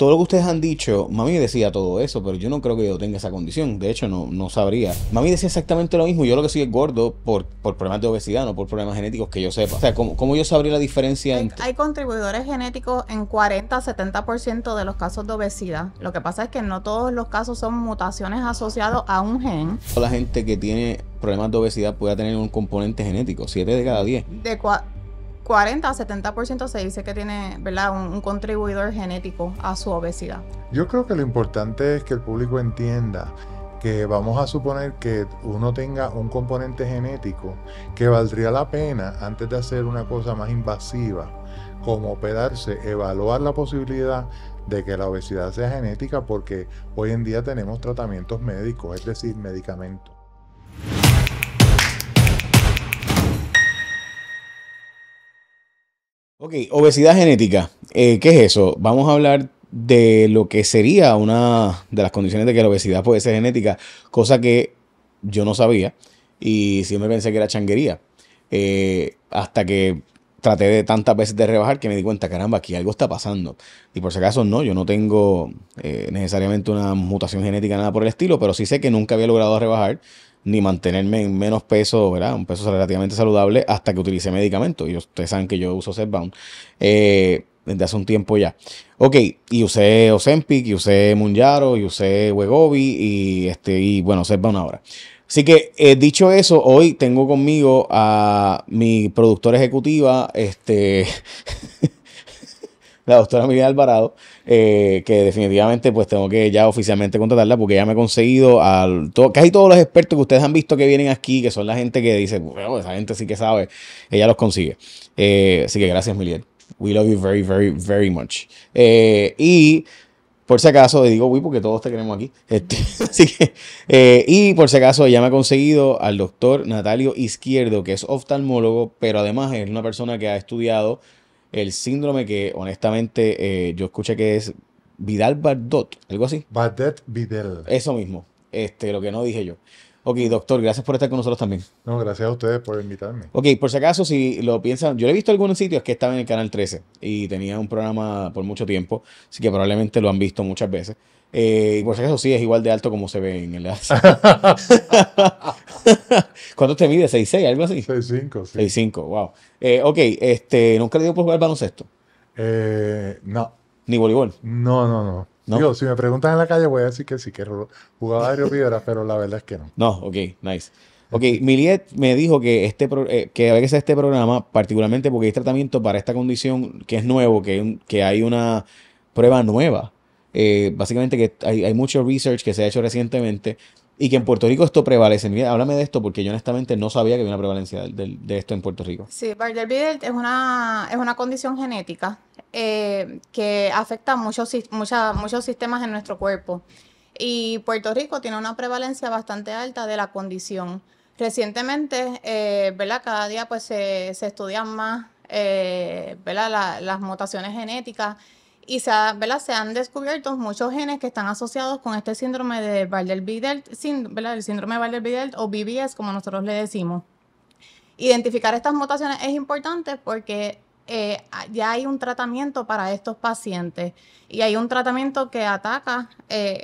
todo lo que ustedes han dicho, mami decía todo eso, pero yo no creo que yo tenga esa condición. De hecho, no sabría. Mami decía exactamente lo mismo. Yo lo que soy es gordo por problemas de obesidad, no por problemas genéticos que yo sepa. O sea, ¿cómo yo sabría la diferencia entre...? Hay contribuidores genéticos en 40-70% de los casos de obesidad. Lo que pasa es que no todos los casos son mutaciones asociadas a un gen. La gente que tiene problemas de obesidad puede tener un componente genético, 7 de cada 10. De 40-70% se dice que tiene, ¿verdad?, un contribuidor genético a su obesidad. Yo creo que lo importante es que el público entienda que vamos a suponer que uno tenga un componente genético que valdría la pena, antes de hacer una cosa más invasiva como operarse, evaluar la posibilidad de que la obesidad sea genética, porque hoy en día tenemos tratamientos médicos, es decir, medicamentos. Ok, obesidad genética. ¿Qué es eso? Vamos a hablar de lo que sería una de las condiciones de que la obesidad puede ser genética, cosa que yo no sabía y siempre pensé que era changuería. Hasta que traté de tantas veces de rebajar que me di cuenta, caramba, aquí algo está pasando. Y por si acaso no, yo no tengo necesariamente una mutación genética, nada por el estilo, pero sí sé que nunca había logrado rebajar ni mantenerme en menos peso, ¿verdad? Un peso relativamente saludable hasta que utilicé medicamentos. Y ustedes saben que yo uso Zepbound desde hace un tiempo ya. Ok, y usé Ozempic, y usé Mounjaro, y usé Wegovy, y bueno, Zepbound ahora. Así que, dicho eso, hoy tengo conmigo a mi productora ejecutiva, la doctora Miriam Alvarado, que definitivamente pues tengo que ya oficialmente contratarla porque ya me he conseguido casi todos los expertos que ustedes han visto que vienen aquí, que son la gente que dice, bueno, esa gente sí que sabe, ella los consigue. Así que gracias, Miriam. We love you very, very, very much. Y por si acaso, digo, uy, porque todos te queremos aquí. Así que, y por si acaso, ella me ha conseguido al doctor Natalio Izquierdo, que es oftalmólogo, pero además es una persona que ha estudiado el síndrome que, honestamente, yo escuché que es Vidal-Bardot, algo así. Bardet-Biedl. Eso mismo, lo que no dije yo. Ok, doctor, gracias por estar con nosotros también. No, gracias a ustedes por invitarme. Ok, por si acaso, si lo piensan, yo lo he visto en algunos sitios que estaba en el canal 13 y tenía un programa por mucho tiempo, así que probablemente lo han visto muchas veces. Y por si acaso, sí, es igual de alto como se ve en el... ¿Cuánto te mide? ¿6'6", algo así? 6'5", sí. 6'5", wow. Ok, ¿nunca le dio por jugar baloncesto? No. ¿Ni voleibol? No. ¿No? Digo, si me preguntan en la calle voy a decir que sí, que jugaba a Río Piedras, pero la verdad es que no. No, ok, nice. Ok, Miliet me dijo que que había que hacer este programa, particularmente porque hay tratamiento para esta condición que es nuevo, que hay una prueba nueva. Básicamente que hay mucho research que se ha hecho recientemente y que en Puerto Rico esto prevalece. Miliet, háblame de esto porque yo honestamente no sabía que había una prevalencia de esto en Puerto Rico. Sí, Bardet-Biedl es una condición genética que afecta muchos sistemas en nuestro cuerpo. Y Puerto Rico tiene una prevalencia bastante alta de la condición. Recientemente, ¿verdad?, cada día pues se estudian más, ¿verdad?, las mutaciones genéticas y ¿verdad?, se han descubierto muchos genes que están asociados con este síndrome de Bardet-Biedl, ¿verdad?, el síndrome de Bardet-Biedl o BBS, como nosotros le decimos. Identificar estas mutaciones es importante porque ya hay un tratamiento para estos pacientes y hay un tratamiento que ataca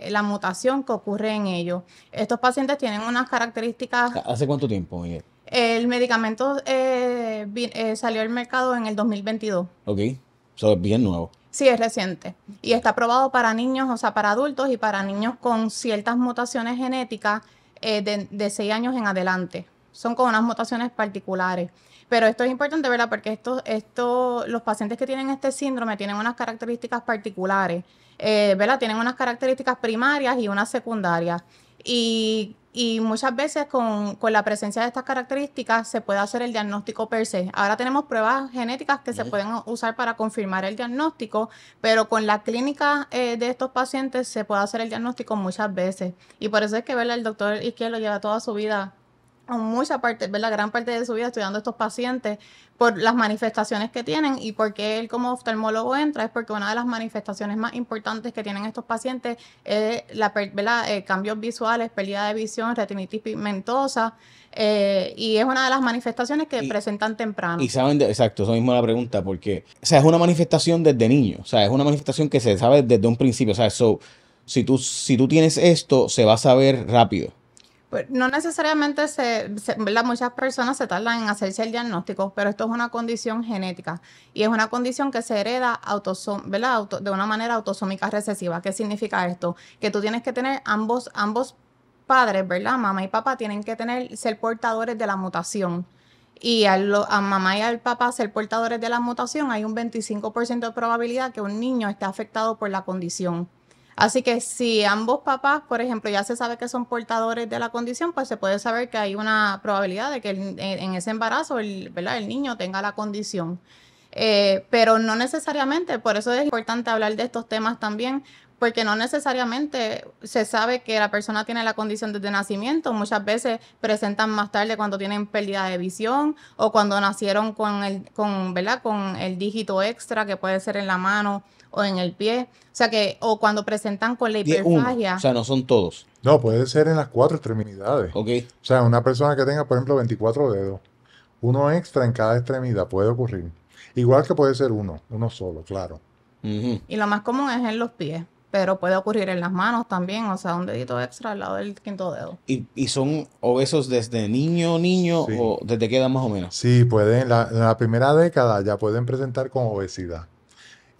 la mutación que ocurre en ellos. Estos pacientes tienen unas características. ¿Hace cuánto tiempo, Miguel? El medicamento salió al mercado en el 2022. Ok, eso es bien nuevo. Sí, es reciente. Y está aprobado para niños, o sea, para adultos y para niños con ciertas mutaciones genéticas de 6 años en adelante. Son con unas mutaciones particulares. Pero esto es importante, ¿verdad? Porque los pacientes que tienen este síndrome tienen unas características particulares, ¿verdad? Tienen unas características primarias y unas secundarias. Y muchas veces con la presencia de estas características se puede hacer el diagnóstico per se. Ahora tenemos pruebas genéticas que se pueden usar para confirmar el diagnóstico, pero con la clínica de estos pacientes se puede hacer el diagnóstico muchas veces. Y por eso es que, ¿verdad?, el doctor Izquierdo lleva toda su vida mucha parte, ¿verdad? Gran parte de su vida estudiando a estos pacientes por las manifestaciones que tienen, y porque él como oftalmólogo entra es porque una de las manifestaciones más importantes que tienen estos pacientes es ¿verdad? Cambios visuales, pérdida de visión, retinitis pigmentosa, y es una de las manifestaciones que presentan temprano. Y saben, exacto, eso mismo es la pregunta, porque, o sea, es una manifestación desde niño, o sea, es una manifestación que se sabe desde un principio, o sea, si tú tienes esto, se va a saber rápido. Pues no necesariamente ¿verdad? Muchas personas se tardan en hacerse el diagnóstico, pero esto es una condición genética y es una condición que se hereda ¿verdad? De una manera autosómica recesiva. ¿Qué significa esto? Que tú tienes que tener ambos padres, ¿verdad? Mamá y papá tienen que ser portadores de la mutación. Y a mamá y al papá ser portadores de la mutación, hay un 25% de probabilidad que un niño esté afectado por la condición. Así que si ambos papás, por ejemplo, ya se sabe que son portadores de la condición, pues se puede saber que hay una probabilidad de que en ese embarazo, ¿verdad? El niño tenga la condición. Pero no necesariamente, por eso es importante hablar de estos temas también, porque no necesariamente se sabe que la persona tiene la condición desde nacimiento. Muchas veces presentan más tarde cuando tienen pérdida de visión o cuando nacieron ¿verdad? Con el dígito extra, que puede ser en la mano o en el pie. O sea o cuando presentan con la hiperfagia. O sea, no son todos. No, puede ser en las 4 extremidades. Ok. O sea, una persona que tenga, por ejemplo, 24 dedos, uno extra en cada extremidad puede ocurrir. Igual que puede ser uno solo, claro. Y lo más común es en los pies, pero puede ocurrir en las manos también, o sea, un dedito extra al lado del quinto dedo. ¿Y son obesos desde niño Sí. o desde qué edad más o menos? Sí, pueden, en la primera década ya pueden presentar con obesidad.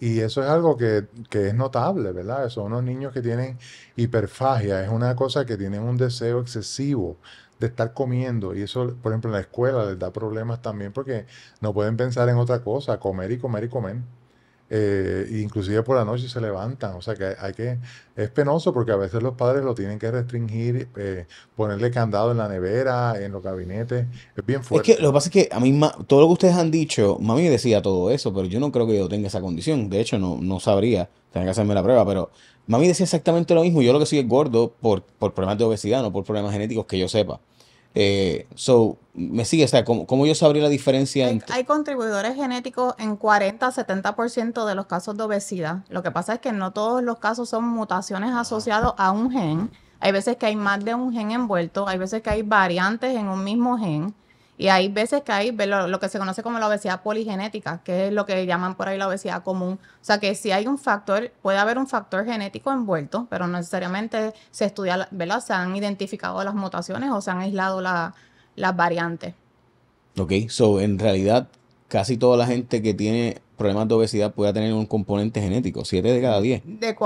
Y eso es algo que es notable, ¿verdad? Son unos niños que tienen hiperfagia, es una cosa que tienen un deseo excesivo de estar comiendo. Y eso, por ejemplo, en la escuela les da problemas también porque no pueden pensar en otra cosa, comer y comer y comer. Inclusive por la noche se levantan, o sea que es penoso porque a veces los padres lo tienen que restringir, ponerle candado en la nevera, en los gabinetes, es bien Es fuerte. que lo que pasa es que a mí todo lo que ustedes han dicho, mami decía todo eso, pero yo no creo que yo tenga esa condición. De hecho, no sabría, tenía que hacerme la prueba, pero mami decía exactamente lo mismo. Yo lo que soy es gordo por problemas de obesidad, no por problemas genéticos que yo sepa. Me sigue, o sea, ¿cómo yo sabría la diferencia entre... Hay contribuidores genéticos en 40-70% de los casos de obesidad. Lo que pasa es que no todos los casos son mutaciones asociadas a un gen. Hay veces que hay más de un gen envuelto, hay veces que hay variantes en un mismo gen, y hay veces que hay lo que se conoce como la obesidad poligenética, que es lo que llaman por ahí la obesidad común. O sea que si hay un factor, puede haber un factor genético envuelto, pero no necesariamente se estudia, ¿verdad? Se han identificado las mutaciones o se han aislado las variantes. Ok, en realidad casi toda la gente que tiene problemas de obesidad puede tener un componente genético, 7 de cada 10. De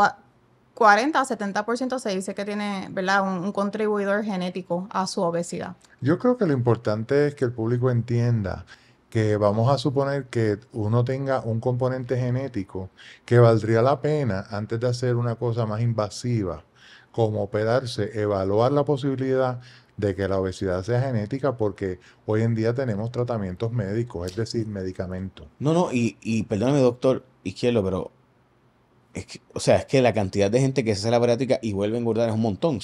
40-70% se dice que tiene, ¿verdad? Un contribuidor genético a su obesidad. Yo creo que lo importante es que el público entienda que vamos a suponer que uno tenga un componente genético que valdría la pena, antes de hacer una cosa más invasiva, como operarse, evaluar la posibilidad de que la obesidad sea genética, porque hoy en día tenemos tratamientos médicos, es decir, medicamentos. No, y perdóname, doctor Izquierdo, pero es que la cantidad de gente que se hace la bariátrica y vuelve a engordar es un montón.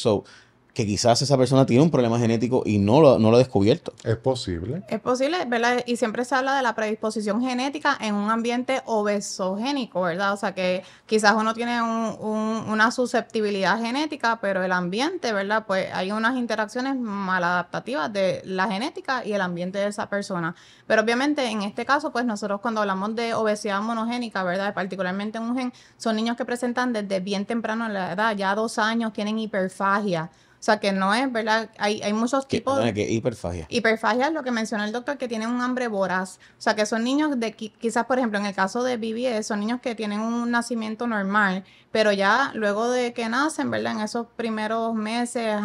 Que quizás esa persona tiene un problema genético y no lo ha descubierto. Es posible. Es posible, ¿verdad? Y siempre se habla de la predisposición genética en un ambiente obesogénico, ¿verdad? O sea que quizás uno tiene una susceptibilidad genética, pero el ambiente, ¿verdad? Pues hay unas interacciones maladaptativas de la genética y el ambiente de esa persona. Pero obviamente en este caso, pues nosotros cuando hablamos de obesidad monogénica, ¿verdad? Particularmente en un gen, son niños que presentan desde bien temprano en la edad, ya 2 años, tienen hiperfagia. O sea, que no es, ¿verdad? Hay muchos tipos de... ¿Qué hiperfagia? Hiperfagia es lo que mencionó el doctor, que tienen un hambre voraz. O sea, que son niños quizás, por ejemplo, en el caso de BBS, son niños que tienen un nacimiento normal, pero ya luego de que nacen, ¿verdad? En esos primeros meses,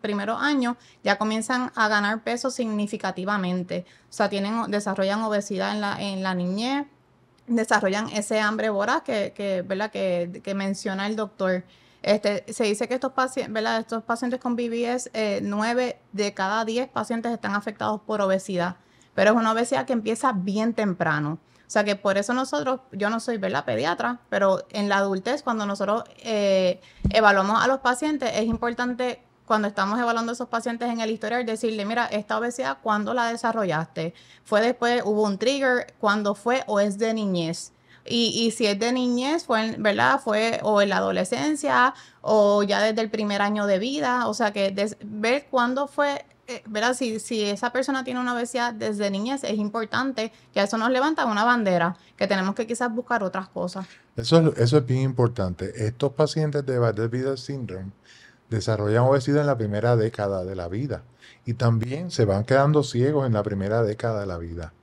primeros años, ya comienzan a ganar peso significativamente. O sea, desarrollan obesidad en la niñez, desarrollan ese hambre voraz ¿verdad? Que menciona el doctor. Se dice que estos pacientes con BBS, 9 de cada 10 pacientes están afectados por obesidad, pero es una obesidad que empieza bien temprano. O sea que por eso yo no soy, ¿verdad?, pediatra, pero en la adultez, cuando nosotros evaluamos a los pacientes, es importante cuando estamos evaluando a esos pacientes en el historial, decirle, mira, esta obesidad, ¿cuándo la desarrollaste? ¿Fue después, hubo un trigger? ¿Cuándo fue o es de niñez? Y si es de niñez, ¿verdad? Fue o en la adolescencia o ya desde el primer año de vida. O sea, que ver cuándo fue, ¿verdad? Si esa persona tiene una obesidad desde niñez, es importante que eso nos levanta una bandera, que tenemos que quizás buscar otras cosas. Eso es bien importante. Estos pacientes de Bardet-Biedl syndrome desarrollan obesidad en la primera década de la vida y también se van quedando ciegos en la primera década de la vida.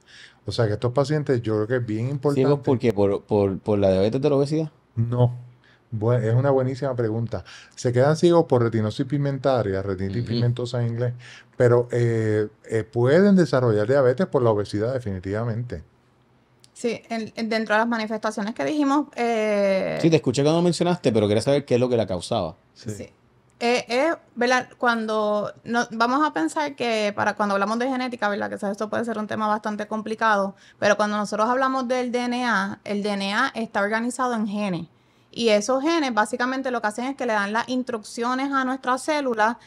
O sea que estos pacientes yo creo que es bien ¿Ciegos importante. por qué? ¿Por la diabetes de la obesidad? No, es una buenísima pregunta. Se quedan ciegos por retinosis pigmentaria, retinitis Ujú. pigmentosa en inglés, pero pueden desarrollar diabetes por la obesidad definitivamente. Sí, dentro de las manifestaciones que dijimos, Sí, te escuché cuando mencionaste, pero quería saber qué es lo que la causaba. Sí. sí. ¿Verdad? Vamos a pensar que para cuando hablamos de genética, ¿verdad? Que esto puede ser un tema bastante complicado, pero cuando nosotros hablamos del DNA, el DNA está organizado en genes. Y esos genes básicamente lo que hacen es que le dan las instrucciones a nuestras células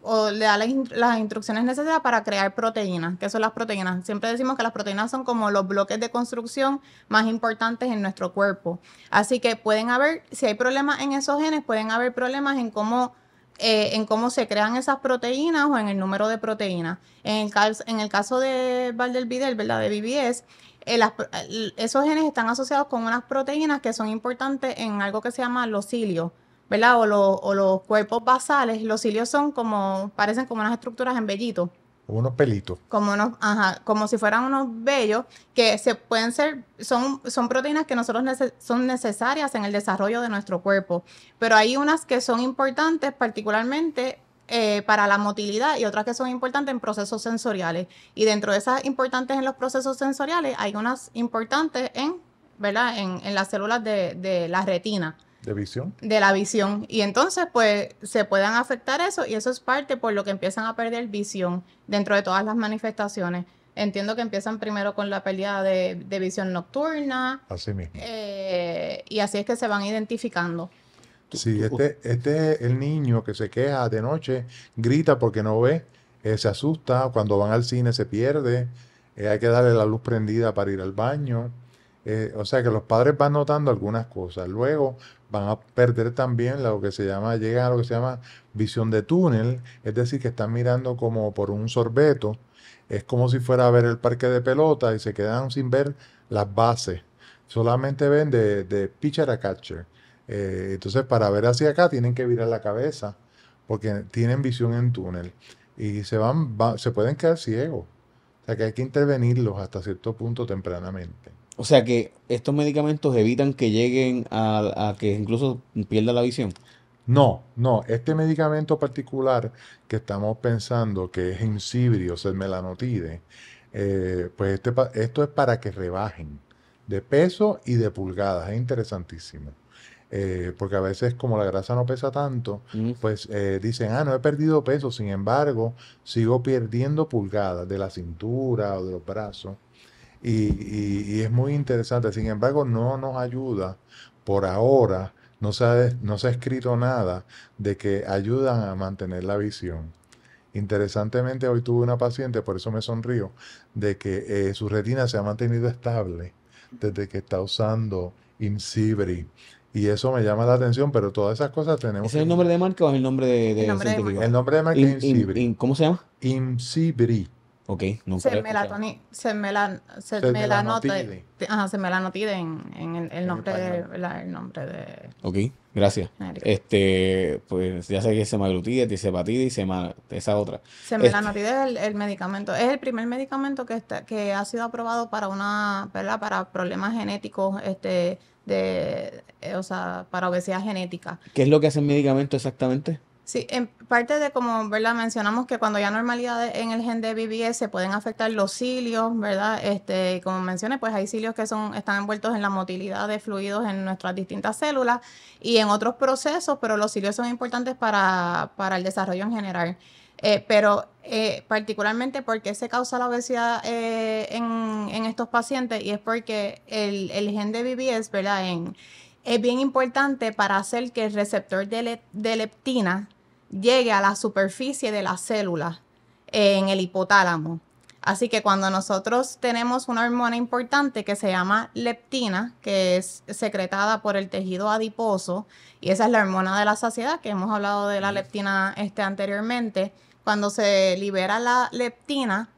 o le dan las instrucciones necesarias para crear proteínas. ¿Qué son las proteínas? Siempre decimos que las proteínas son como los bloques de construcción más importantes en nuestro cuerpo. Así que si hay problemas en esos genes, pueden haber problemas en cómo se crean esas proteínas o en el número de proteínas. En el caso de Bardet-Biedl, ¿verdad? De BBS, esos genes están asociados con unas proteínas que son importantes en algo que se llama los cilios, ¿verdad? O los cuerpos basales. Los cilios parecen como unas estructuras en vellitos, Unos pelitos. como si fueran unos vellos que son proteínas que son necesarias en el desarrollo de nuestro cuerpo. Pero hay unas que son importantes particularmente para la motilidad y otras que son importantes en procesos sensoriales. Y dentro de esas importantes en los procesos sensoriales, hay unas importantes ¿verdad? En las células de la retina. ¿De visión? De la visión. Y entonces, pues, se puedan afectar eso y eso es parte por lo que empiezan a perder visión dentro de todas las manifestaciones. Entiendo que empiezan primero con la pérdida de visión nocturna Así mismo. y así es que se van identificando. Sí, este es el niño que se queja de noche, grita porque no ve, se asusta, cuando van al cine se pierde, hay que darle la luz prendida para ir al baño. O sea que los padres van notando algunas cosas. Luego van a perder también llegan a lo que se llama visión de túnel, es decir, que están mirando como por un sorbeto. Es como si fuera a ver el parque de pelota y se quedan sin ver las bases. Solamente ven de pitcher a catcher. Entonces, para ver hacia acá tienen que virar la cabeza porque tienen visión en túnel y se pueden quedar ciegos. O sea que hay que intervenirlos hasta cierto punto tempranamente. O sea que estos medicamentos evitan que lleguen a que incluso pierda la visión. No, este medicamento particular que estamos pensando que es Imcivree o setmelanotide, pues esto es para que rebajen de peso y de pulgadas, es interesantísimo. Porque a veces como la grasa no pesa tanto, pues dicen, no he perdido peso, sin embargo, sigo perdiendo pulgadas de la cintura o de los brazos. Y es muy interesante, sin embargo, no nos ayuda por ahora, no se ha escrito nada de que ayudan a mantener la visión. Interesantemente, hoy tuve una paciente, por eso me sonrío, de que su retina se ha mantenido estable desde que está usando Imcivree. Y eso me llama la atención, pero todas esas cosas tenemos ¿Ese es el nombre de marca o es el nombre de El nombre de científico? marca. El nombre de marca es Imcivree. ¿Cómo se llama? Imcivree. Ok, nunca lo he escuchado. Setmelanotide. Ajá, setmelanotide en el nombre español. el nombre de Ok, gracias. genérico. Pues ya sé que es semaglutide, tisepatide y esa otra. Setmelanotide es el medicamento, es el primer medicamento que ha sido aprobado para ¿verdad? Para problemas genéticos, o sea, para obesidad genética. ¿Qué es lo que hace el medicamento exactamente? Sí, en parte de como, ¿verdad? Mencionamos que cuando hay anormalidades en el gen de BBS se pueden afectar los cilios, ¿verdad? Como mencioné, pues hay cilios que están envueltos en la motilidad de fluidos en nuestras distintas células y en otros procesos, pero los cilios son importantes para el desarrollo en general. Pero particularmente porque se causa la obesidad en estos pacientes y es porque el gen de BBS, ¿verdad? Es bien importante para hacer que el receptor de leptina llegue a la superficie de las células en el hipotálamo. Así que cuando nosotros tenemos una hormona importante que se llama leptina, que es secretada por el tejido adiposo, y esa es la hormona de la saciedad, que hemos hablado de la leptina anteriormente, cuando se libera la leptina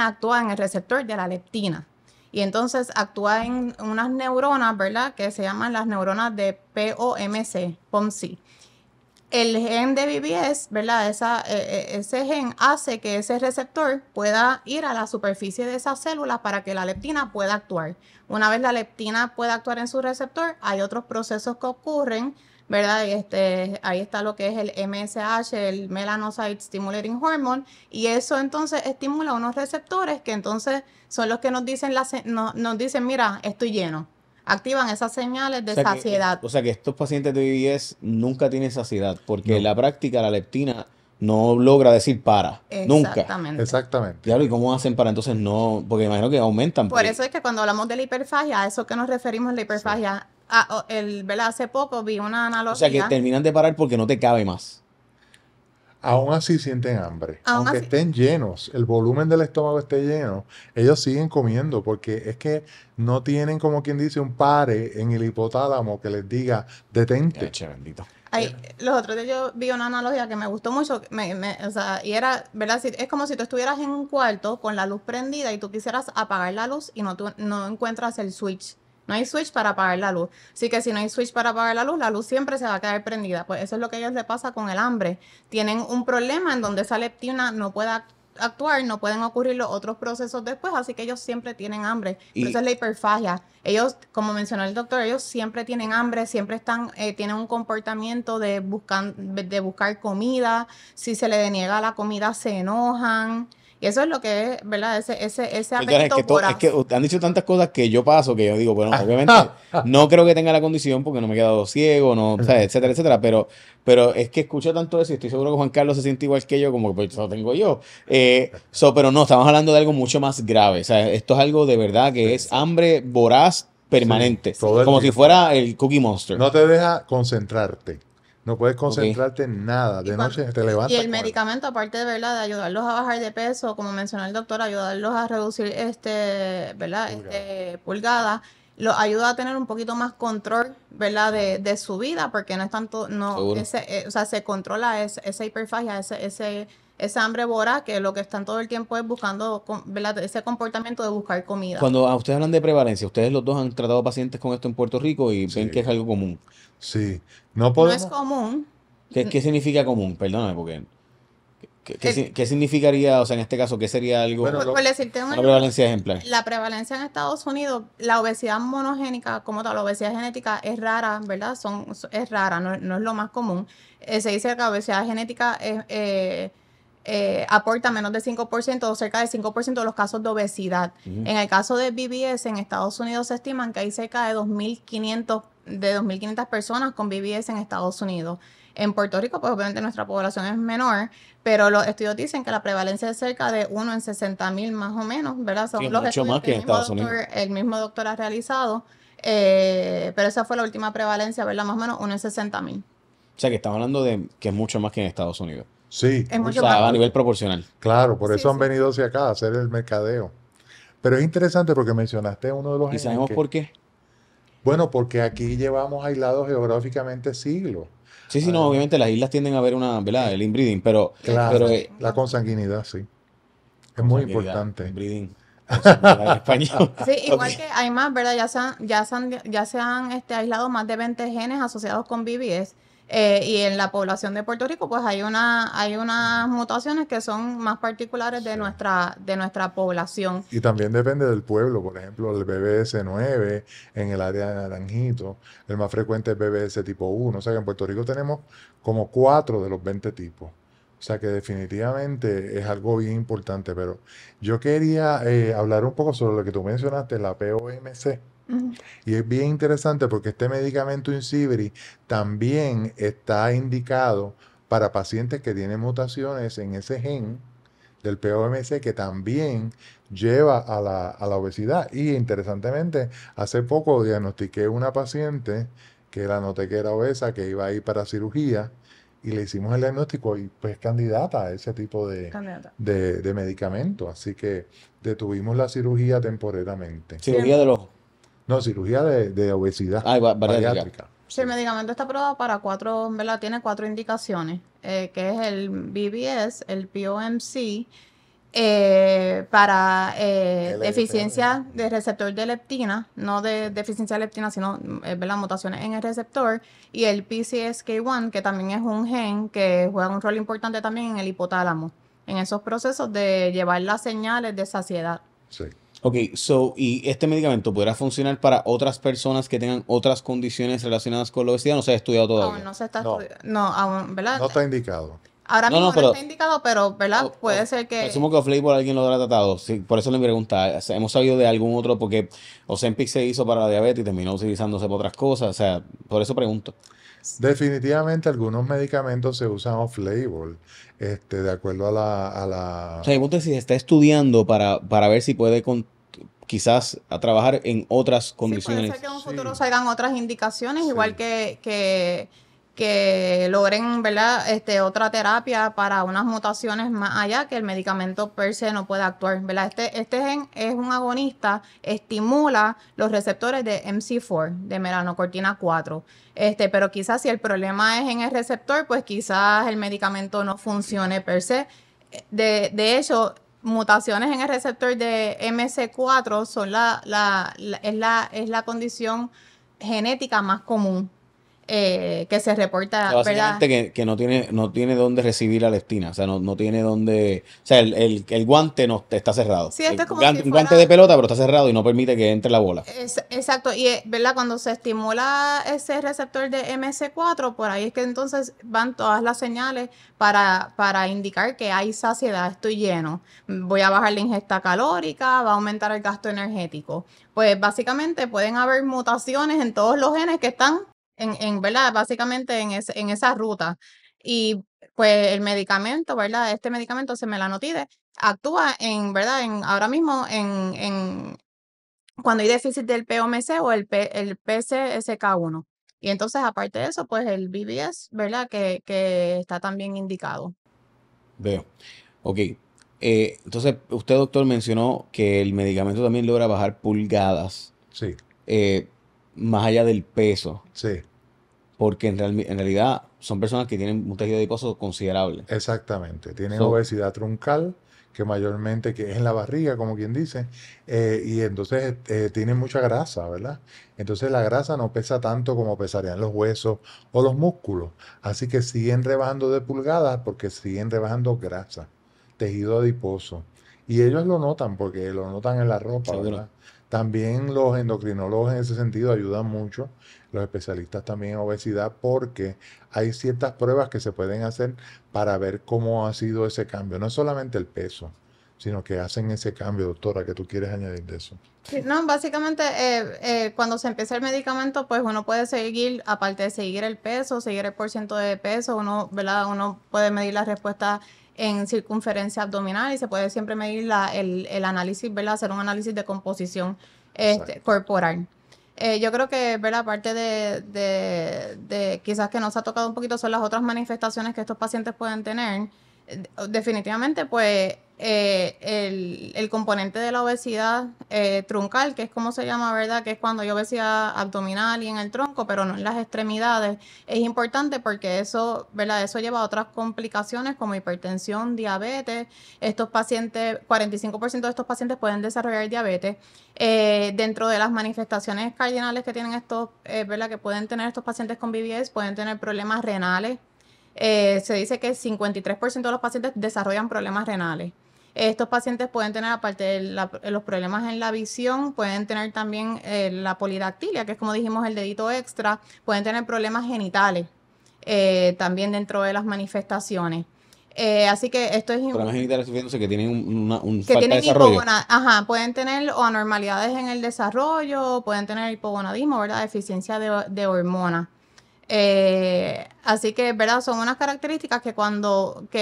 actúa en el receptor de la leptina. Y entonces actúa en unas neuronas, ¿verdad? Que se llaman las neuronas de POMC. El gen de BBS, ¿verdad? Ese gen hace que ese receptor pueda ir a la superficie de esas células para que la leptina pueda actuar. Una vez la leptina pueda actuar en su receptor, hay otros procesos que ocurren, ¿verdad? Ahí está lo que es el MSH, el Melanocyte Stimulating Hormone, y eso entonces estimula unos receptores que entonces son los que nos dicen, nos dicen, mira, estoy lleno. Activan esas señales de saciedad. O sea que estos pacientes de BBS nunca tienen saciedad, porque No. en la práctica la leptina no logra decir para. Nunca. Exactamente. Claro, ¿y cómo hacen para entonces no? Porque imagino que aumentan. Por eso es que cuando hablamos de la hiperfagia, a eso que nos referimos la hiperfagia, ¿verdad? Hace poco vi una analogía. O sea que terminan de parar porque no te cabe más. Aún así sienten hambre. Aún Aunque así. estén llenos, el volumen del estómago esté lleno, ellos siguen comiendo porque es que no tienen, como quien dice, un pare en el hipotálamo que les diga, detente. Eche, bendito. Los otros días yo vi una analogía que me gustó mucho, o sea, y era, ¿verdad? Es como si tú estuvieras en un cuarto con la luz prendida y tú quisieras apagar la luz y no encuentras el switch. No hay switch para apagar la luz. Así que si no hay switch para apagar la luz siempre se va a quedar prendida. Pues eso es lo que a ellos les pasa con el hambre. Tienen un problema en donde esa leptina no puede actuar, no pueden ocurrir los otros procesos después, así que ellos siempre tienen hambre. Por eso es la hiperfagia. Ellos, como mencionó el doctor, ellos siempre tienen hambre, siempre tienen un comportamiento de buscar comida. Si se le deniega la comida, se enojan. Y eso es lo que es, ¿verdad? Ese apetito voraz. Es que han dicho tantas cosas que yo paso, que yo digo, bueno, obviamente no creo que tenga la condición porque no me he quedado ciego, no, o sea, etcétera, etcétera, pero es que escucho tanto eso y estoy seguro que Juan Carlos se siente igual que yo, como que pues eso tengo yo. Pero no, estamos hablando de algo mucho más grave. O sea, esto es algo de verdad que es hambre voraz permanente, todo el como si tiempo. fuera el Cookie Monster. No te deja concentrarte. No puedes concentrarte en nada. De noche te levantas. Y el medicamento, aparte de verdad, de ayudarlos a bajar de peso, como mencionó el doctor, ayudarlos a reducir ¿verdad? Pulgadas, los ayuda a tener un poquito más control, ¿verdad? De su vida, porque no es tanto, Seguro. o sea, se controla esa hiperfagia, esa hambre voraz, que lo que están todo el tiempo es buscando, ¿verdad? Ese comportamiento de buscar comida. Cuando a ustedes hablan de prevalencia, ustedes los dos han tratado pacientes con esto en Puerto Rico y ven que es algo común. Sí. No No podemos. es común. ¿Qué significa común? Perdóname, porque ¿qué significaría, o sea, en este caso, qué sería algo, Bueno, Por decirte una prevalencia ejemplar? La prevalencia en Estados Unidos, la obesidad monogénica, como tal, la obesidad genética es rara, ¿verdad? Es rara, no es lo más común. Se dice que la obesidad genética aporta menos de 5% o cerca de 5% de los casos de obesidad. Ujú. En el caso de BBS, en Estados Unidos se estiman que hay cerca de 2.500 personas con BBS en Estados Unidos. En Puerto Rico, pues obviamente nuestra población es menor, pero los estudios dicen que la prevalencia es cerca de 1 en 60,000 más o menos, ¿verdad? Son Sí, los mucho estudios más que en Estados Unidos. el mismo doctor ha realizado, pero esa fue la última prevalencia, ¿verdad? Más o menos 1 en 60,000. O sea, que estamos hablando de que es mucho más que en Estados Unidos. Sí. Es O mucho sea, más. a nivel proporcional. Claro, por Sí, eso han sí. venido hacia acá a hacer el mercadeo. Pero es interesante porque mencionaste uno de los ¿Y genes sabemos que- por qué? Bueno, porque aquí llevamos aislados geográficamente siglos. Sí, no, obviamente las islas tienden a haber ¿verdad? El inbreeding, pero Claro, pero, la consanguinidad, sí. Es muy consanguinidad, importante. inbreeding, consanguinidad en español. Sí, igual Ok. que hay más, ¿verdad? Ya se han aislado más de 20 genes asociados con BBS. Y en la población de Puerto Rico, pues hay unas mutaciones que son más particulares de nuestra población. Y también depende del pueblo, por ejemplo, el BBS9 en el área de Naranjito, el más frecuente es BBS tipo 1, o sea que en Puerto Rico tenemos como 4 de los 20 tipos. O sea que definitivamente es algo bien importante, pero yo quería hablar un poco sobre lo que tú mencionaste, la POMC. Ujú. Y es bien interesante porque este medicamento Insibri también está indicado para pacientes que tienen mutaciones en ese gen del POMC que también lleva a la obesidad. Y interesantemente, hace poco diagnostiqué una paciente que la noté que era obesa, que iba a ir para cirugía y le hicimos el diagnóstico y pues candidata a ese tipo Candidata. de medicamento. Así que detuvimos la cirugía temporariamente. Sí, Cirugía de los... No, cirugía de obesidad bariátrica. bariátrica. sí, el medicamento está aprobado para ¿verdad? Tiene 4 indicaciones, que es el BBS, el POMC, para deficiencia de receptor de leptina, no de deficiencia de leptina, sino ¿verdad? Mutaciones en el receptor, y el PCSK1, que también es un gen que juega un rol importante también en el hipotálamo, en esos procesos de llevar las señales de saciedad. Sí. Ok, ¿y este medicamento podrá funcionar para otras personas que tengan otras condiciones relacionadas con la obesidad? No se ha estudiado Aún todavía. no se está No. estudiando, no, aún, ¿verdad? No está indicado. Ahora No, mismo no, no pero está indicado, pero, ¿verdad? Puede ser que... presumo que off-label alguien lo habrá tratado. Sí, por eso le pregunta. O sea, hemos sabido de algún otro, porque Ozempic se hizo para la diabetes y terminó utilizándose para otras cosas. O sea, por eso pregunto. Definitivamente algunos medicamentos se usan off-label, de acuerdo a O sea, mi punto es si se está estudiando para ver si puede quizás a trabajar en otras Sí, puede condiciones. ser que en un futuro Sí. salgan otras indicaciones, Sí. igual que logren, ¿verdad? Otra terapia para unas mutaciones más allá que el medicamento per se no puede actuar, ¿verdad? Este gen es un agonista, estimula los receptores de MC4, de melanocortina 4. Pero quizás si el problema es en el receptor, pues quizás el medicamento no funcione per se. De hecho, mutaciones en el receptor de MC4 son es la condición genética más común que se O sea, reporta, ¿verdad? básicamente que no tiene dónde recibir la leptina. O sea, no tiene dónde. O sea, el guante no está cerrado. Sí, esto es como Un si guante fuera... de pelota, pero está cerrado y no permite que entre la bola. Exacto, y ¿verdad? Cuando se estimula ese receptor de MC4, por ahí es que entonces van todas las señales para indicar que hay saciedad, estoy lleno, voy a bajar la ingesta calórica, va a aumentar el gasto energético. Pues básicamente pueden haber mutaciones en todos los genes que están ¿verdad? Básicamente en esa ruta. Y pues el medicamento, ¿verdad? Este medicamento, semelanotide, actúa ¿verdad? Ahora mismo cuando hay déficit del POMC o el PCSK1. Y entonces, aparte de eso, pues el BBS, ¿verdad? Que está también indicado. Veo. Ok. Entonces, usted, doctor, mencionó que el medicamento también logra bajar pulgadas Sí, más allá del peso, sí, porque en realidad son personas que tienen un tejido adiposo considerable. exactamente. Tienen So, obesidad truncal, que mayormente que es en la barriga, como quien dice, y entonces tienen mucha grasa, ¿verdad? Entonces la grasa no pesa tanto como pesarían los huesos o los músculos. Así que siguen rebajando de pulgadas porque siguen rebajando grasa, tejido adiposo. Y ellos lo notan porque lo notan en la ropa, seguro. ¿verdad? También los endocrinólogos en ese sentido ayudan mucho, los especialistas también en obesidad, porque hay ciertas pruebas que se pueden hacer para ver cómo ha sido ese cambio. No es solamente el peso, sino que hacen ese cambio, doctora, que tú quieres añadir de eso. Sí, no, básicamente cuando se empieza el medicamento, pues uno puede seguir, aparte de seguir el peso, seguir el porciento de peso, ¿verdad? Uno puede medir la respuesta en circunferencia abdominal y se puede siempre medir el análisis, ¿verdad? Hacer un análisis de composición Exacto. corporal. Yo creo que, ¿verdad? Aparte de quizás que nos ha tocado un poquito son las otras manifestaciones que estos pacientes pueden tener. Definitivamente, pues el componente de la obesidad truncal, que es como se llama, ¿verdad? Que es cuando hay obesidad abdominal y en el tronco, pero no en las extremidades, es importante porque eso, ¿verdad? Eso lleva a otras complicaciones como hipertensión, diabetes. Estos pacientes, 45% de estos pacientes pueden desarrollar diabetes. Dentro de las manifestaciones cardinales que tienen estos, ¿verdad? Que pueden tener estos pacientes con BBS, pueden tener problemas renales. Se dice que el 53% de los pacientes desarrollan problemas renales. Estos pacientes pueden tener, aparte de los problemas en la visión, pueden tener también la polidactilia, que es como dijimos el dedito extra, pueden tener problemas genitales también dentro de las manifestaciones. Así que esto es Problemas genitales refiriéndose que tienen un que falta de tienen desarrollo. ajá, pueden tener o anormalidades en el desarrollo, pueden tener hipogonadismo, ¿verdad? Deficiencia de hormonas. Así que, ¿verdad? Son unas características que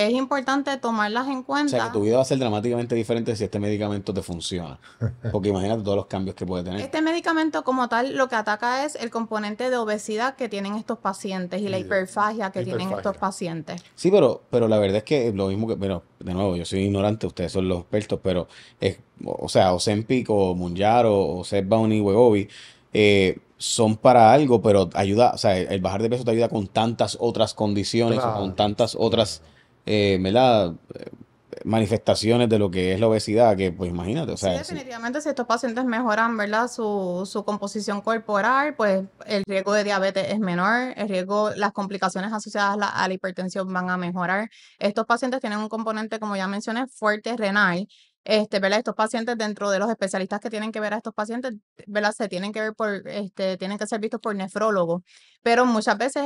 es importante tomarlas en O sea, que cuenta. tu vida va a ser dramáticamente diferente si este medicamento te funciona. Porque imagínate todos los cambios que puede tener. Este medicamento como tal lo que ataca es el componente de obesidad que tienen estos pacientes y la Y hiperfagia que tienen estos hiperfagia. pacientes. Sí, pero la verdad es que lo mismo que, pero de nuevo, yo soy ignorante, ustedes son los expertos, pero o sea, Ozempic o Mounjaro o Zepbound y Wegovy son para algo, pero ayuda, o sea, el bajar de peso te ayuda con tantas otras condiciones o con Claro, tantas otras, claro. ¿verdad? Manifestaciones de lo que es la obesidad, que pues imagínate, o Sí, sea, sí. definitivamente si estos pacientes mejoran, ¿verdad? Su composición corporal, pues el riesgo de diabetes es menor, el riesgo, las complicaciones asociadas a la hipertensión van a mejorar. Estos pacientes tienen un componente, como ya mencioné, fuerte renal. ¿Verdad? Estos pacientes, dentro de los especialistas que tienen que ver a estos pacientes, ¿verdad? Se tienen que ver tienen que ser vistos por nefrólogos. Pero muchas veces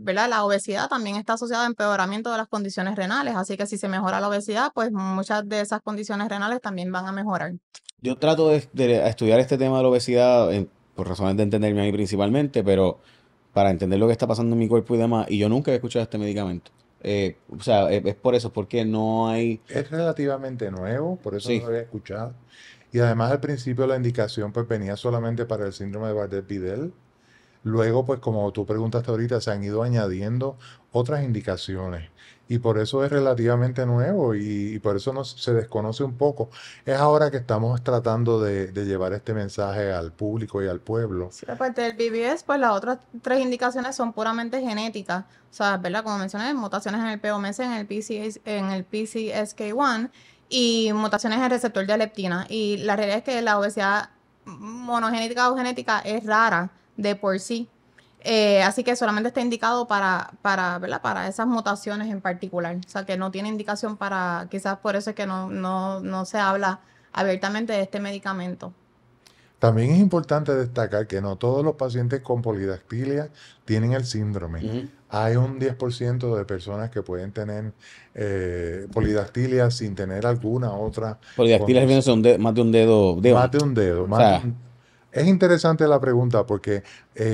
¿verdad? La obesidad también está asociada a empeoramiento de las condiciones renales, así que si se mejora la obesidad, pues muchas de esas condiciones renales también van a mejorar. Yo trato de estudiar este tema de la obesidad por razones de entenderme a mí principalmente, pero para entender lo que está pasando en mi cuerpo y demás, y yo nunca he escuchado este medicamento. O sea, es por eso, porque no hay... Es relativamente nuevo, por eso no lo Sí. había escuchado. Y además al principio la indicación pues venía solamente para el síndrome de Bardet-Biedl. Luego, pues como tú preguntaste ahorita, se han ido añadiendo otras indicaciones. Y por eso es relativamente nuevo y por eso se desconoce un poco. Es ahora que estamos tratando de llevar este mensaje al público y al pueblo. Sí, aparte del BBS, pues las otras tres indicaciones son puramente genéticas. O sea, ¿verdad? Como mencioné, mutaciones en el POMS, en el PCSK1 y mutaciones en el receptor de leptina. Y la realidad es que la obesidad monogenética o genética es rara de por sí. Así que solamente está indicado ¿verdad? Para esas mutaciones en particular. O sea, que no tiene indicación para, quizás por eso es que no se habla abiertamente de este medicamento. También es importante destacar que no todos los pacientes con polidactilia tienen el síndrome. Ujú. Hay un 10% de personas que pueden tener polidactilia sin tener alguna otra Polidactilia viene condición. más de un dedo. Más de un dedo, O más de sea, un... Es interesante la pregunta porque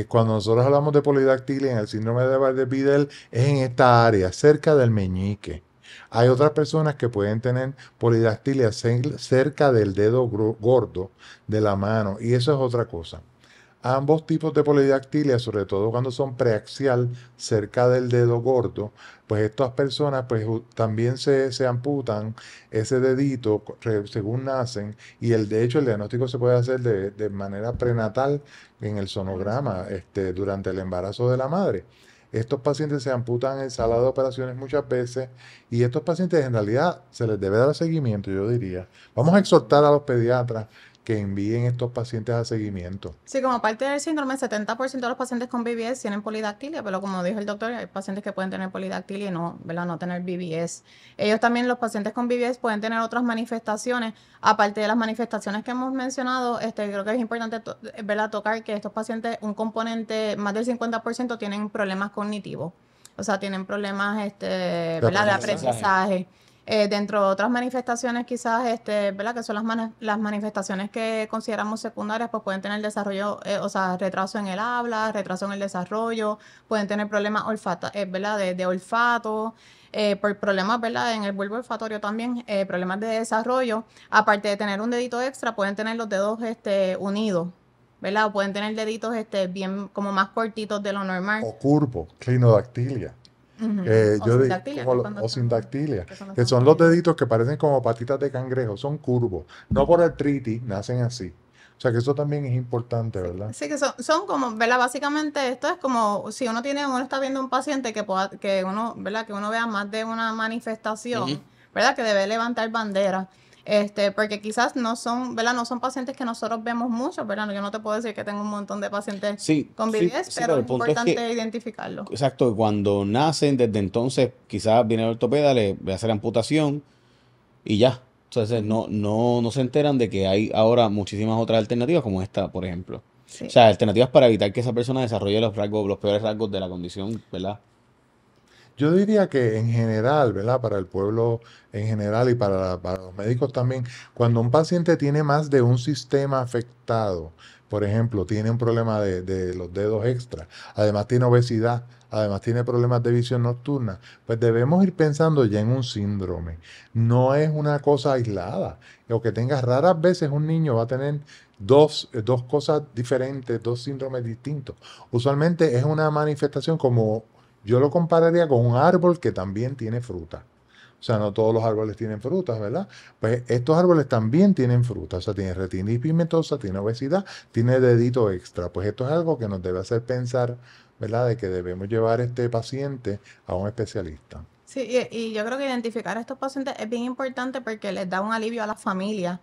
cuando nosotros hablamos de polidactilia en el síndrome de Bardet-Biedl es en esta área, cerca del meñique. Hay otras personas que pueden tener polidactilia cerca del dedo gordo de la mano y eso es otra cosa. Ambos tipos de polidactilia, sobre todo cuando son preaxial, cerca del dedo gordo, pues estas personas pues también se amputan ese dedito según nacen y de hecho el diagnóstico se puede hacer de manera prenatal en el sonograma durante el embarazo de la madre. Estos pacientes se amputan en sala de operaciones muchas veces y estos pacientes en realidad se les debe dar seguimiento, yo diría. Vamos a exhortar a los pediatras que envíen estos pacientes a seguimiento. Sí, como parte del síndrome, el 70% de los pacientes con BBS tienen polidactilia, pero como dijo el doctor, hay pacientes que pueden tener polidactilia y no, ¿verdad? No tener BBS. Ellos también, los pacientes con BBS, pueden tener otras manifestaciones, aparte de las manifestaciones que hemos mencionado, creo que es importante, ¿verdad? Tocar que estos pacientes, un componente, más del 50% tienen problemas cognitivos, o sea, tienen problemas, ¿verdad? De aprendizaje. Dentro de otras manifestaciones quizás, ¿verdad? Que son las manifestaciones que consideramos secundarias, pues pueden tener desarrollo, o sea, retraso en el habla, retraso en el desarrollo, pueden tener problemas ¿verdad? De olfato, por problemas, ¿verdad? En el bulbo olfatorio también, problemas de desarrollo. Aparte de tener un dedito extra, pueden tener los dedos, unidos, ¿verdad? O pueden tener deditos, bien, como más cortitos de lo normal. O curvo, clinodactilia. Ujú. O Yo sin dactilia, que es cuando o están- sin dactilia, que son que los son los unidos. deditos que parecen como patitas de cangrejo, son curvos, no por artritis, nacen así. O sea que eso también es importante, ¿verdad? Sí, que son como, ¿verdad? Básicamente esto es como si uno está viendo un paciente que uno, ¿verdad? Que uno vea más de una manifestación, ujú. ¿verdad? Que debe levantar bandera. Porque quizás no son, ¿verdad? No son pacientes que nosotros vemos mucho, ¿verdad? Yo no te puedo decir que tengo un montón de pacientes Sí, con sí, BBS, sí, pero pero el es punto es importante que, identificarlo. exacto, cuando nacen, desde entonces quizás viene el ortopeda, le va a hacer amputación y ya. Entonces Ujú. no se enteran de que hay ahora muchísimas otras alternativas como esta, por ejemplo. O Sí. sea, alternativas para evitar que esa persona desarrolle los peores rasgos de la condición, ¿verdad? Yo diría que en general, ¿verdad? Para el pueblo en general y para los médicos también, cuando un paciente tiene más de un sistema afectado, por ejemplo, tiene un problema de los dedos extra, además tiene obesidad, además tiene problemas de visión nocturna, pues debemos ir pensando ya en un síndrome. No es una cosa aislada. Lo que tenga raras veces un niño va a tener dos cosas diferentes, dos síndromes distintos. Usualmente es una manifestación como yo lo compararía con un árbol que también tiene fruta. O sea, no todos los árboles tienen frutas, ¿verdad? Pues estos árboles también tienen fruta. O sea, tiene retinitis pigmentosa, tiene obesidad, tiene dedito extra. Pues esto es algo que nos debe hacer pensar, ¿verdad? De que debemos llevar este paciente a un especialista. Sí, y yo creo que identificar a estos pacientes es bien importante porque les da un alivio a las familias.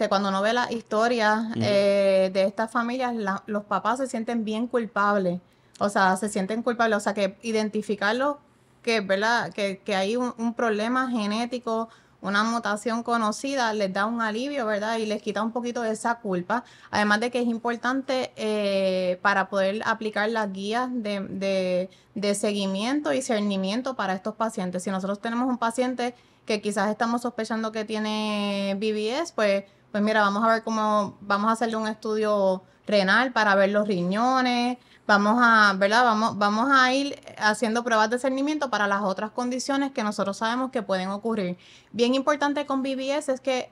Cuando uno ve las historias de estas familias, los papás se sienten bien culpables. O sea, se sienten culpables. O sea, que identificarlo, que, ¿verdad? Que hay un problema genético, una mutación conocida, les da un alivio, ¿verdad? Y les quita un poquito de esa culpa. Además de que es importante para poder aplicar las guías de seguimiento y cernimiento para estos pacientes. Si nosotros tenemos un paciente que quizás estamos sospechando que tiene BBS, pues mira, vamos a hacerle un estudio renal para ver los riñones, ¿verdad? Vamos a ir haciendo pruebas de cernimiento para las otras condiciones que nosotros sabemos que pueden ocurrir. Bien importante con BBS es que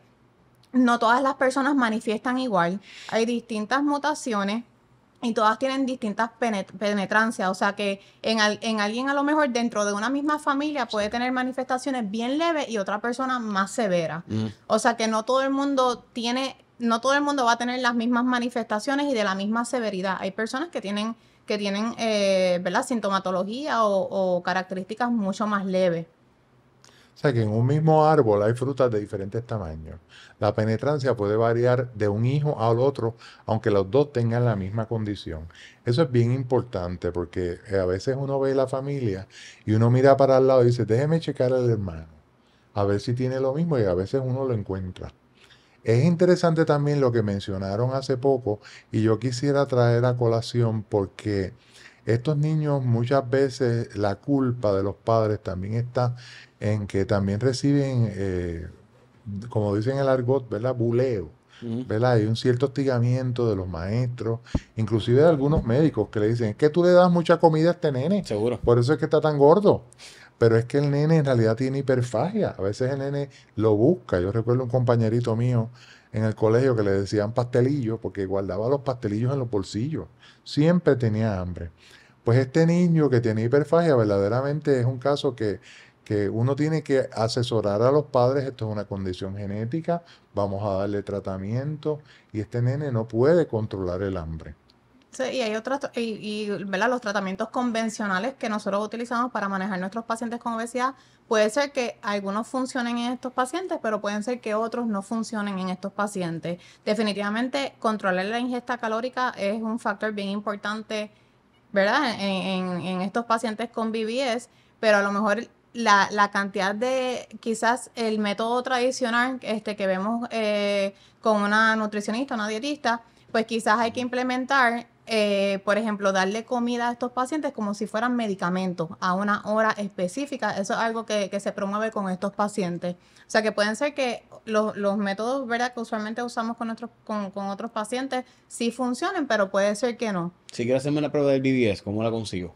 no todas las personas manifiestan igual. Hay distintas mutaciones y todas tienen distintas penetrancias. O sea que en alguien a lo mejor dentro de una misma familia puede tener manifestaciones bien leves y otra persona más severa. O sea que no todo el mundo va a tener las mismas manifestaciones y de la misma severidad. Hay personas que tienen ¿verdad? Sintomatología o características mucho más leves. O sea que en un mismo árbol hay frutas de diferentes tamaños. La penetrancia puede variar de un hijo al otro, aunque los dos tengan la misma condición. Eso es bien importante porque a veces uno ve la familia y uno mira para el lado y dice, déjeme checar al hermano, a ver si tiene lo mismo y a veces uno lo encuentra. Es interesante también lo que mencionaron hace poco y yo quisiera traer a colación porque estos niños muchas veces la culpa de los padres también está en que también reciben, como dicen en el argot, ¿verdad? Buleo, ¿verdad? Hay un cierto hostigamiento de los maestros, inclusive de algunos médicos que le dicen, es que tú le das mucha comida a este nene, Seguro. por eso es que está tan gordo. Pero es que el nene en realidad tiene hiperfagia. A veces el nene lo busca. Yo recuerdo un compañerito mío en el colegio que le decían pastelillo porque guardaba los pastelillos en los bolsillos. Siempre tenía hambre. Pues este niño que tiene hiperfagia verdaderamente es un caso que uno tiene que asesorar a los padres. Esto es una condición genética. Vamos a darle tratamiento. Y este nene no puede controlar el hambre. Sí, y hay otros, ¿verdad? Los tratamientos convencionales que nosotros utilizamos para manejar nuestros pacientes con obesidad, puede ser que algunos funcionen en estos pacientes, pero pueden ser que otros no funcionen en estos pacientes. Definitivamente, controlar la ingesta calórica es un factor bien importante, ¿verdad? En estos pacientes con BBS, pero a lo mejor la cantidad quizás el método tradicional que vemos con una nutricionista, una dietista, pues quizás hay que implementar, por ejemplo, darle comida a estos pacientes como si fueran medicamentos a una hora específica. Eso es algo que se promueve con estos pacientes. O sea, que pueden ser que los métodos, ¿verdad?, que usualmente usamos con otros pacientes sí funcionen, pero puede ser que no. Si quiero hacerme una prueba del BBS, ¿cómo la consigo?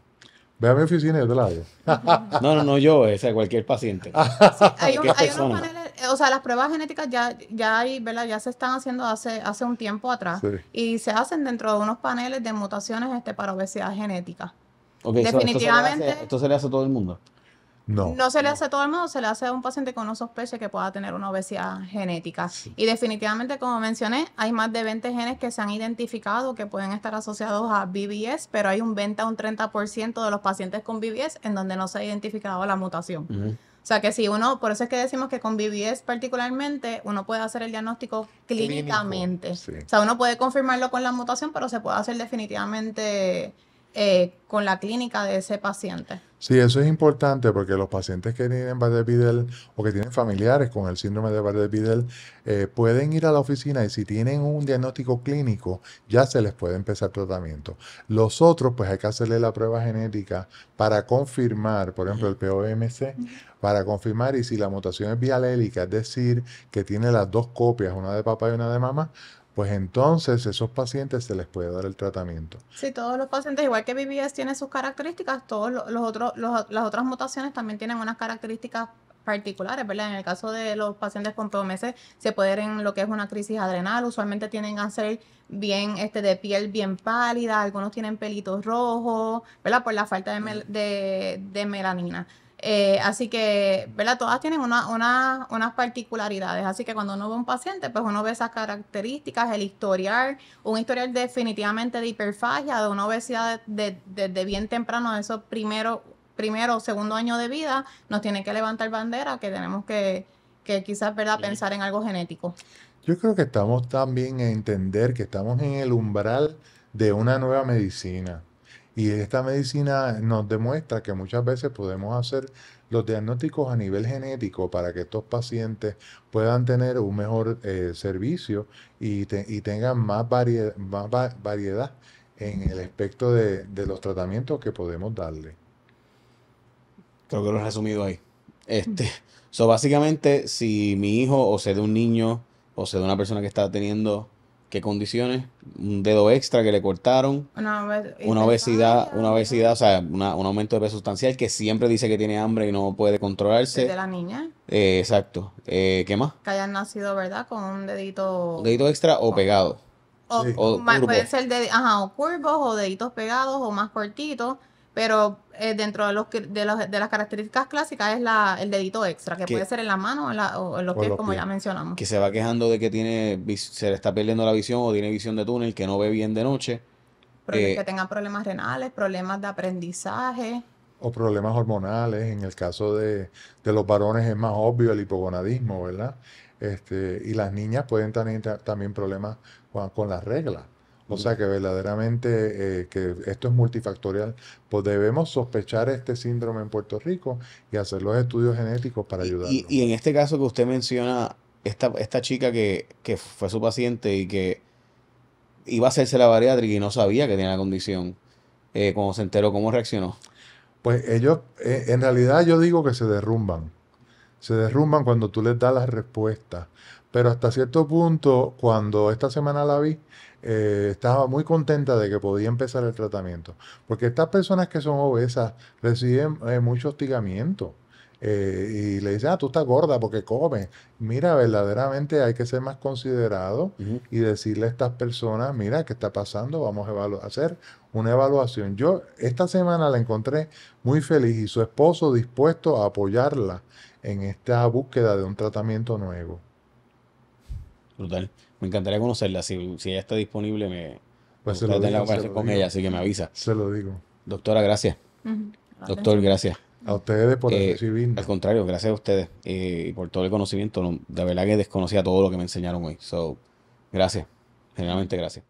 Ve a mi oficina y yo te la hago. No, yo, o sea, cualquier paciente. Hay Cualquier unos persona. paneles, o sea, las pruebas genéticas ya hay, ¿verdad? Ya se están haciendo hace un tiempo atrás Sí. y se hacen dentro de unos paneles de mutaciones para obesidad genética. Ok, Definitivamente esto se le hace a todo el mundo. No. no se le hace a todo el mundo, se le hace a un paciente con una sospecha que pueda tener una obesidad genética. Y definitivamente, como mencioné, hay más de 20 genes que se han identificado que pueden estar asociados a BBS, pero hay un 20 a un 30% de los pacientes con BBS en donde no se ha identificado la mutación. O sea que si por eso es que decimos que con BBS particularmente, uno puede hacer el diagnóstico clínicamente. Sí. O sea, uno puede confirmarlo con la mutación, pero se puede hacer definitivamente con la clínica de ese paciente. Sí, eso es importante porque los pacientes que tienen Bardet-Biedl o que tienen familiares con el síndrome de Bardet-Biedl pueden ir a la oficina y si tienen un diagnóstico clínico ya se les puede empezar tratamiento. Los otros, pues hay que hacerle la prueba genética para confirmar, por ejemplo, el POMC, para confirmar y si la mutación es bialélica, es decir, que tiene las dos copias, una de papá y una de mamá, pues entonces esos pacientes se les puede dar el tratamiento. Sí, todos los pacientes, igual que BBS tiene sus características, todos las otras mutaciones también tienen unas características particulares, ¿verdad? En el caso de los pacientes con POMC, se puede ver en lo que es una crisis adrenal, usualmente tienden a ser bien, de piel bien pálida, algunos tienen pelitos rojos, ¿verdad? Por la falta de melanina. Así que, ¿verdad? Todas tienen unas particularidades. Así que cuando uno ve un paciente, pues uno ve esas características, el historial, un historial definitivamente de hiperfagia, de una obesidad desde bien temprano, de esos primero o segundo año de vida, nos tiene que levantar bandera que tenemos que quizás, ¿verdad?, pensar en algo genético. Yo creo que estamos también a entender que estamos en el umbral de una nueva medicina. Y esta medicina nos demuestra que muchas veces podemos hacer los diagnósticos a nivel genético para que estos pacientes puedan tener un mejor servicio y tengan más variedad en el espectro de los tratamientos que podemos darle. Creo que lo he resumido ahí. Básicamente, si mi hijo o se de un niño o se de una persona que está teniendo, ¿qué condiciones? Un dedo extra que le cortaron, una obesidad, o sea, un aumento de peso sustancial que siempre dice que tiene hambre y no puede controlarse. De la niña. Exacto. ¿Qué más? Que hayan nacido, ¿verdad? Con un dedito. ¿Un dedito extra o pegado? O, Sí. o puede ser o curvos o deditos pegados o más cortitos, pero dentro de las características clásicas es el dedito extra, que puede ser en la mano o en los pies, como ya mencionamos. Que se va quejando de que se le está perdiendo la visión o tiene visión de túnel, que no ve bien de noche. Que tengan problemas renales, problemas de aprendizaje. O problemas hormonales, en el caso de los varones es más obvio el hipogonadismo, ¿verdad? Y las niñas pueden tener también problemas con las reglas. O sea que verdaderamente que esto es multifactorial, pues debemos sospechar este síndrome en Puerto Rico y hacer los estudios genéticos para ayudarlo. Y en este caso que usted menciona, esta chica que fue su paciente y que iba a hacerse la bariátrica y no sabía que tenía la condición, cuando se enteró, ¿cómo reaccionó? Pues ellos, en realidad yo digo que se derrumban. Se derrumban cuando tú les das las respuestas. Pero hasta cierto punto, cuando esta semana la vi, estaba muy contenta de que podía empezar el tratamiento. Porque estas personas que son obesas reciben mucho hostigamiento. Y le dicen, tú estás gorda porque comes. Mira, verdaderamente hay que ser más considerado y decirle a estas personas, mira, ¿qué está pasando? Vamos a hacer una evaluación. Yo esta semana la encontré muy feliz y su esposo dispuesto a apoyarla en esta búsqueda de un tratamiento nuevo. Brutal. Me encantaría conocerla. Si ella está disponible, me gustaría tener la conversación con ella, así que me avisa. Se lo digo. Doctora, gracias. Doctor, gracias. A ustedes por recibirnos. Al contrario, gracias a ustedes y por todo el conocimiento. De verdad que desconocía todo lo que me enseñaron hoy. Gracias. Generalmente gracias.